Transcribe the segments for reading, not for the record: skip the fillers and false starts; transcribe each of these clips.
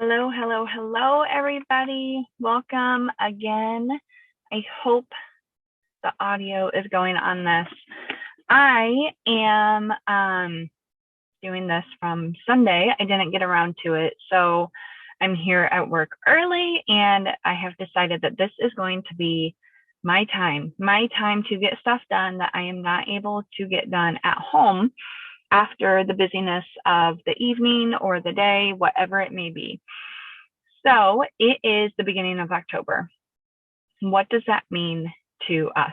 Hello, hello, hello, everybody. Welcome again. I hope the audio is going on this. I am doing this from Sunday. I didn't get around to it. So I'm here at work early, and I have decided that this is going to be my time to get stuff done that I am not able to get done at home after the busyness of the evening or the day, whatever it may be. So it is the beginning of October. What does that mean to us?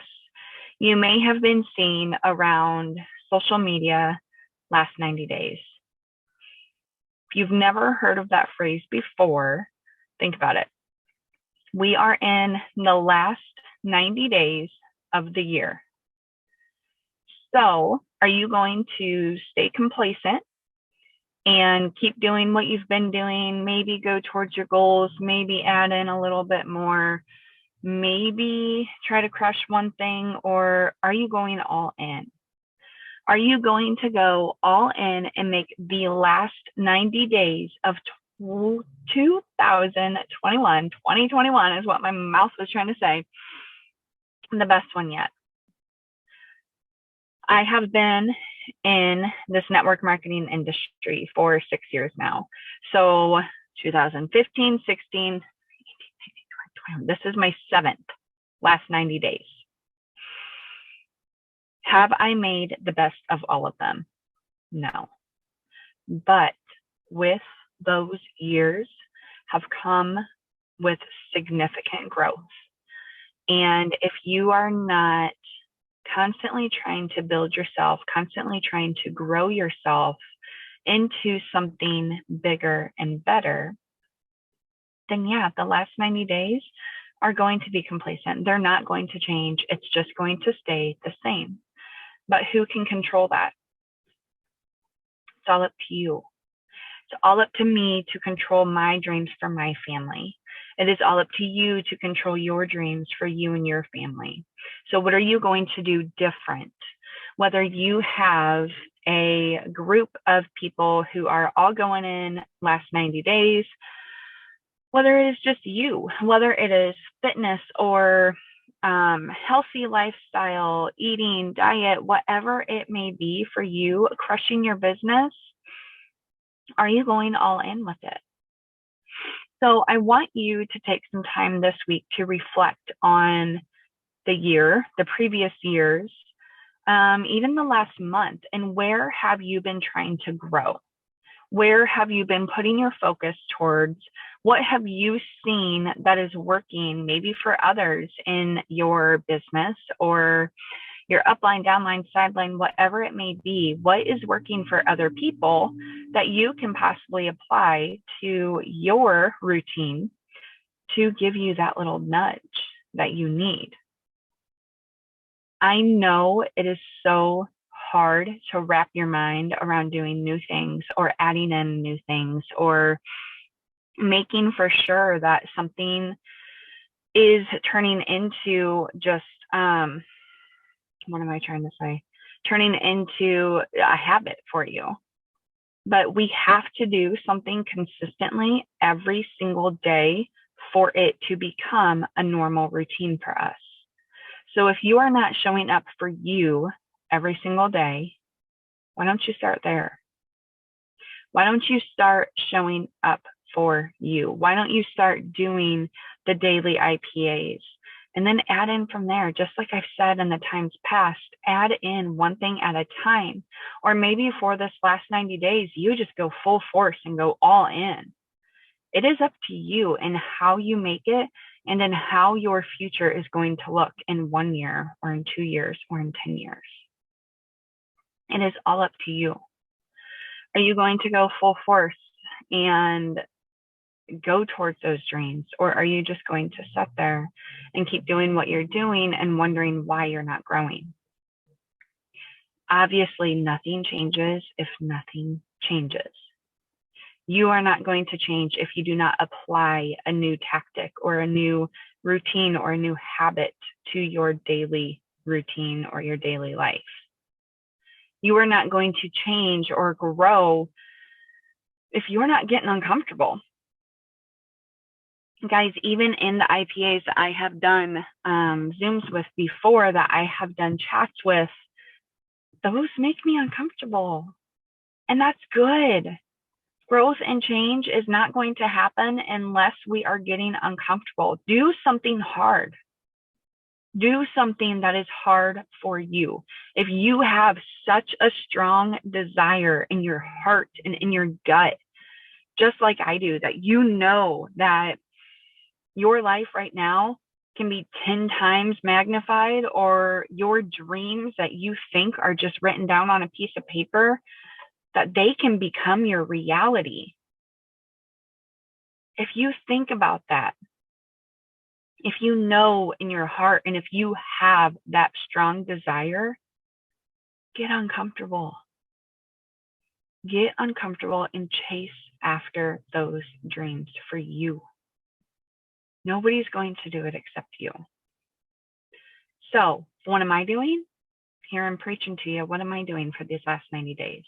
You may have been seeing around social media last 90 days. If you've never heard of that phrase before, think about it. We are in the last 90 days of the year. So are you going to stay complacent and keep doing what you've been doing, maybe go towards your goals, maybe add in a little bit more, maybe try to crush one thing, or are you going all in? Are you going to go all in and make the last 90 days of 2021 is what my mouth was trying to say, the best one yet? I have been in this network marketing industry for 6 years now. So 2015, 16, this is my last 90 days. Have I made the best of all of them? No. But with those years have come with significant growth. And if you are not constantly trying to build yourself, constantly trying to grow yourself into something bigger and better, then yeah, the last 90 days are going to be complacent. They're not going to change. It's just going to stay the same. But who can control that? It's all up to you. It's all up to me to control my dreams for my family. It is all up to you to control your dreams for you and your family. So what are you going to do different? Whether you have a group of people who are all going in last 90 days, whether it is just you, whether it is fitness or healthy lifestyle, eating, diet, whatever it may be for you, crushing your business, are you going all in with it? So I want you to take some time this week to reflect on the year, the previous years, even the last month, and where have you been trying to grow? Where have you been putting your focus towards? What have you seen that is working maybe for others in your business or your upline, downline, sideline, whatever it may be? What is working for other people that you can possibly apply to your routine to give you that little nudge that you need? I know it is so hard to wrap your mind around doing new things or adding in new things or making for sure that something is turning into just what am I trying to say? Turning into a habit for you. But we have to do something consistently every single day for it to become a normal routine for us. So if you are not showing up for you every single day, why don't you start there? Why don't you start showing up for you? Why don't you start doing the daily IPAs and then add in from there? Just like I've said in the times past, add in one thing at a time. Or maybe for this last 90 days, you just go full force and go all in. It is up to you and how you make it and in how your future is going to look in 1 year or in 2 years or in 10 years. It is all up to you. Are you going to go full force and go towards those dreams? Or are you just going to sit there and keep doing what you're doing and wondering why you're not growing? Obviously, nothing changes if nothing changes. You are not going to change if you do not apply a new tactic or a new routine or a new habit to your daily routine or your daily life. You are not going to change or grow if you're not getting uncomfortable. Guys, even in the IPAs that I have done Zooms with before, that I have done chats with, those make me uncomfortable. And that's good. Growth and change is not going to happen unless we are getting uncomfortable. Do something hard. Do something that is hard for you. If you have such a strong desire in your heart and in your gut, just like I do, that you know that your life right now can be 10 times magnified, or your dreams that you think are just written down on a piece of paper, that they can become your reality. If you think about that, if you know in your heart, and if you have that strong desire, get uncomfortable. Get uncomfortable and chase after those dreams for you. Nobody's going to do it except you. So, what am I doing? Here I'm preaching to you. What am I doing for these last 90 days?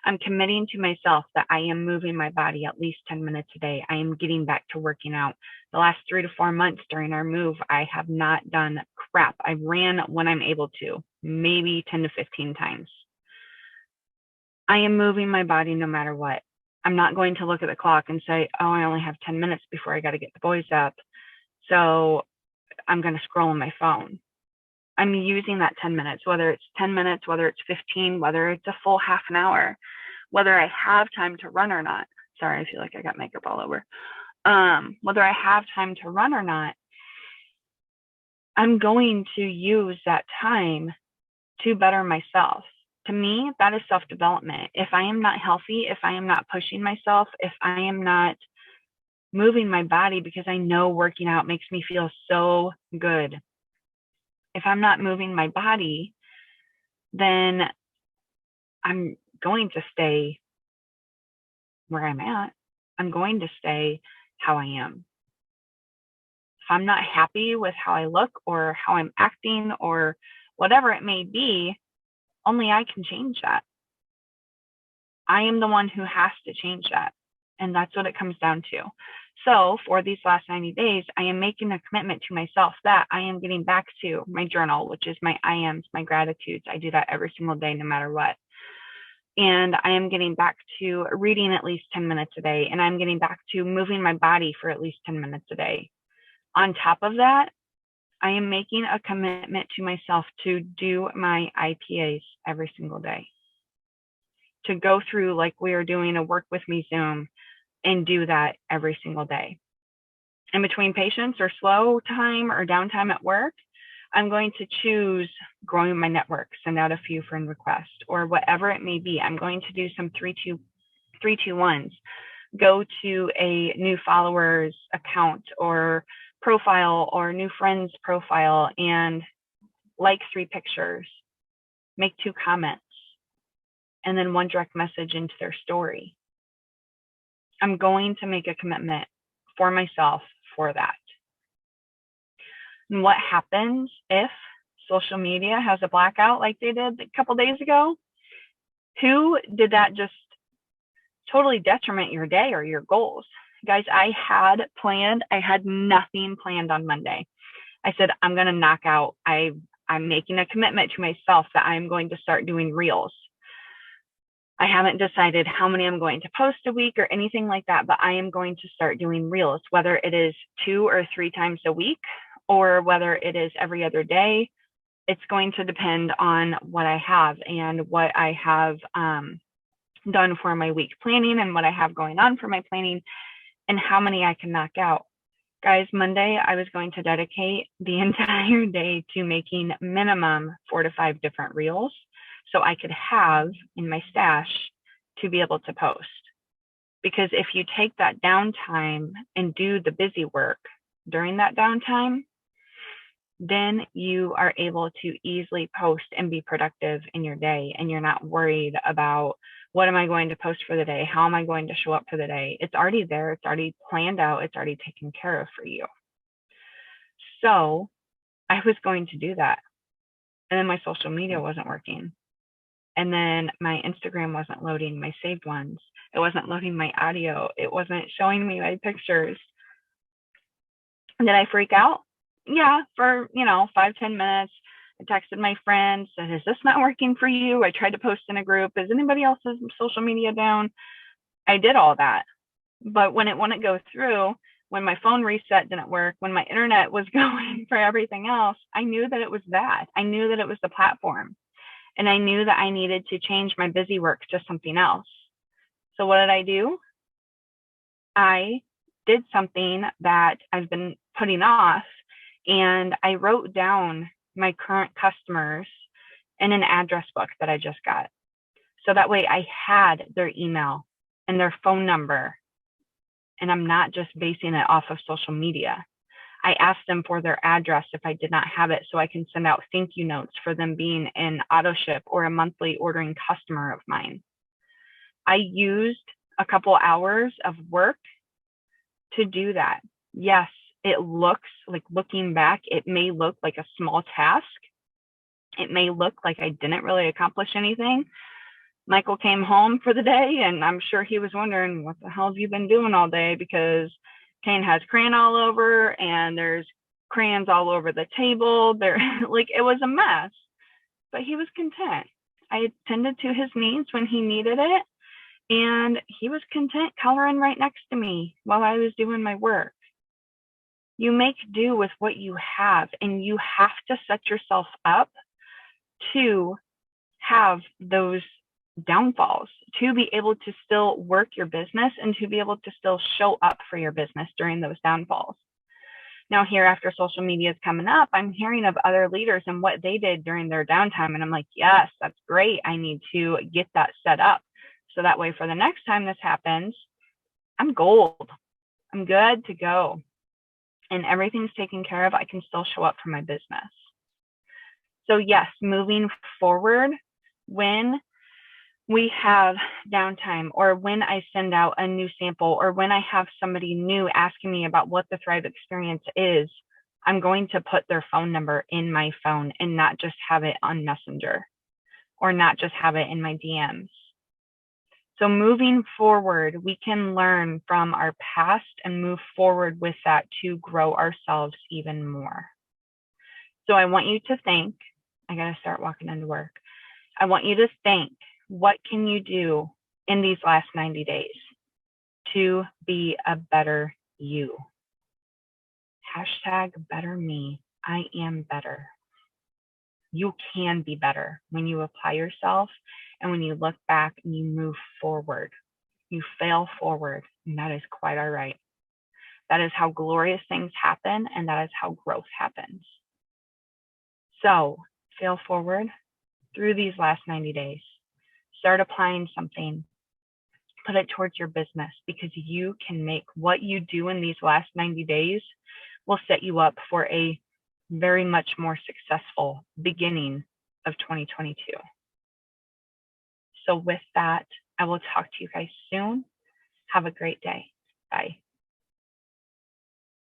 I'm committing to myself that I am moving my body at least 10 minutes a day. I am getting back to working out. The last 3 to 4 months during our move, I have not done crap. I ran when I'm able to, maybe 10 to 15 times. I am moving my body no matter what. I'm not going to look at the clock and say, oh, I only have 10 minutes before I got to get the boys up, so I'm going to scroll on my phone. I'm using that 10 minutes, whether it's 10 minutes, whether it's 15, whether it's a full half an hour, whether I have time to run or not. Sorry, I feel like I got makeup all over. Whether I have time to run or not, I'm going to use that time to better myself. To me, that is self-development. If I am not healthy, if I am not pushing myself, if I am not moving my body, because I know working out makes me feel so good, if I'm not moving my body, then I'm going to stay where I'm at. I'm going to stay how I am. If I'm not happy with how I look or how I'm acting or whatever it may be, only I can change that. I am the one who has to change that. And that's what it comes down to. So for these last 90 days, I am making a commitment to myself that I am getting back to my journal, which is my I ams, my gratitudes. I do that every single day, no matter what. And I am getting back to reading at least 10 minutes a day. And I'm getting back to moving my body for at least 10 minutes a day. On top of that, I am making a commitment to myself to do my IPAs every single day. To go through, like we are doing a Work With Me Zoom, and do that every single day. In between patients or slow time or downtime at work, I'm going to choose growing my network, send out a few friend requests, or whatever it may be. I'm going to do some 3-2-1s. Go to a new followers account or profile or new friends profile and like 3 pictures, make 2 comments, and then 1 direct message into their story. I'm going to make a commitment for myself for that. And what happens if social media has a blackout like they did a couple days ago? Who did that just totally detriment your day or your goals? Guys, I had nothing planned on Monday. I said, I'm going to knock out. I'm making a commitment to myself that I'm going to start doing reels. I haven't decided how many I'm going to post a week or anything like that, but I am going to start doing reels, whether it is 2 or 3 times a week or whether it is every other day. It's going to depend on what I have and what I have done for my week planning and what I have going on for my planning and how many I can knock out. Guys, Monday, I was going to dedicate the entire day to making minimum 4 to 5 different reels, so I could have in my stash to be able to post. Because if you take that downtime and do the busy work during that downtime, then you are able to easily post and be productive in your day. And you're not worried about, what am I going to post for the day? How am I going to show up for the day? It's already there. It's already planned out. It's already taken care of for you. So I was going to do that. And then my social media wasn't working. And then my Instagram wasn't loading my saved ones. It wasn't loading my audio. It wasn't showing me my pictures. Did I freak out? Yeah, for, 5, 10 minutes. I texted my friend, said, is this not working for you? I tried to post in a group. Is anybody else's social media down? I did all that. But when it wouldn't go through, when my phone reset didn't work, when my internet was going for everything else, I knew that it was that. I knew that it was the platform. And I knew that I needed to change my busy work to something else. So what did I do? I did something that I've been putting off, and I wrote down my current customers in an address book that I just got. So that way I had their email and their phone number, and I'm not just basing it off of social media. I asked them for their address if I did not have it, so I can send out thank you notes for them being an auto ship or a monthly ordering customer of mine. I used a couple hours of work to do that. Yes, it looks like, looking back, it may look like a small task. It may look like I didn't really accomplish anything. Michael came home for the day, and I'm sure he was wondering, what the hell have you been doing all day? Because Kane has crayon all over, and there's crayons all over the table. Like, it was a mess, but he was content. I attended to his needs when he needed it, and he was content coloring right next to me while I was doing my work. You make do with what you have, and you have to set yourself up to have those downfalls, to be able to still work your business and to be able to still show up for your business during those downfalls. Now, here, after social media is coming up, I'm hearing of other leaders and what they did during their downtime. And I'm like, yes, that's great. I need to get that set up. So that way, for the next time this happens, I'm gold. I'm good to go. And everything's taken care of. I can still show up for my business. So yes, moving forward, when we have downtime, or when I send out a new sample, or when I have somebody new asking me about what the Thrive experience is, I'm going to put their phone number in my phone and not just have it on Messenger, or not just have it in my DMs. So moving forward, we can learn from our past and move forward with that to grow ourselves even more. So I want you to think, I got to start walking into work. I want you to think, what can you do in these last 90 days to be a better you? Hashtag better me. I am better. You can be better when you apply yourself, and when you look back and you move forward. You fail forward, and that is quite all right. That is how glorious things happen, and that is how growth happens. So fail forward through these last 90 days. Start applying something. Put it towards your business, because you can make what you do in these last 90 days will set you up for a very much more successful beginning of 2022. So with that, I will talk to you guys soon. Have a great day. Bye.